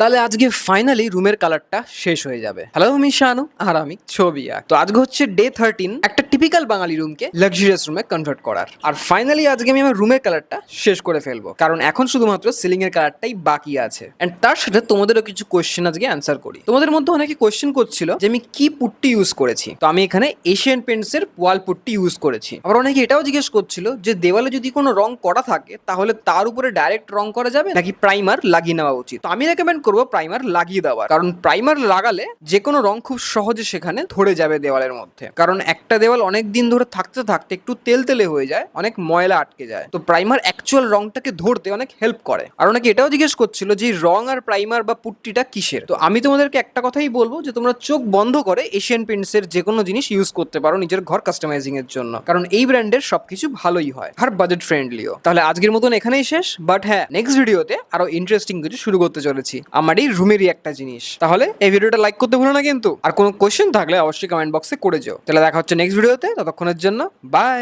তাহলে আজকে ফাইনালি রুমের কালারটা শেষ হয়ে যাবে। হ্যালো, আমি শানু আর আমি ছবি আঁক। তো আজকে হচ্ছে ডে 13, একটা টিপিক্যাল বাঙালি রুমকে লাক্সারিয়াস রুমে কনভার্ট করার। আর ফাইনালি আজকে আমি আমার রুমের কালারটা শেষ করে ফেলবো, কারণ এখন শুধুমাত্র সিলিং এর কালারটাই বাকি আছে। এন্ড তার সাথে তোমাদেরও কিছু কোয়েশ্চেন আজকে অ্যান্সার করি। তোমাদের মধ্যে অনেকে কোয়েশ্চেন করছিল যে আমি কি পুট্টি ইউজ করেছি। তো আমি এখানে এশিয়ান পেন্টস এর ওয়াল পুট্টি ইউজ করেছি। আবার অনেকে এটাও জিজ্ঞেস করছিল যে দেওয়ালে যদি কোনো রং করা থাকে তাহলে তার উপরে ডাইরেক্ট রং করা যাবে নাকি প্রাইমার লাগিয়ে নেওয়া উচিত। তো আমি রেকমেন্ড করবো প্রাইমার লাগিয়ে দেওয়ার, কারণ প্রাইমার লাগালে যে কোনো রং খুব সহজে সেখানে ধরে যাবে দেওয়ালের মধ্যে। কারণ একটা দেওয়াল অনেক দিন ধরে থাকতে থাকতে একটু তেলতেলে হয়ে যায়, অনেক ময়লা আটকে যায়। তো প্রাইমার অ্যাকচুয়াল রংটাকে ধরতে অনেক হেল্প করে। আর অনেকে এটাও জিজ্ঞেস করছিল যে রং আর প্রাইমার বা পুট্টিটা কিসের। তো আমি তোমাদেরকে একটা কথাই বলবো যে তোমরা চোখ বন্ধ করে এশিয়ান পেন্টস এর যে কোনো জিনিস ইউজ করতে পারো নিজের ঘর কাস্টমাইজিং এর জন্য, কারণ এই ব্র্যান্ডের সবকিছু ভালোই হয় আর বাজেট ফ্রেন্ডলিও। তাহলে আজকের মতন এখানেই শেষ, বাট হ্যাঁ, নেক্সট ভিডিওতে আরো ইন্টারেস্টিং কিছু শুরু করতে চলেছি আমার এই রুমেরই একটা জিনিস। তাহলে এই ভিডিওটা লাইক করতে ভুলো না কিন্তু, আর কোনো কোশ্চেন থাকলে অবশ্যই কমেন্ট বক্সে করে যাও। তাহলে দেখা হচ্ছে নেক্সট ভিডিওতে, ততক্ষণের জন্য বাই।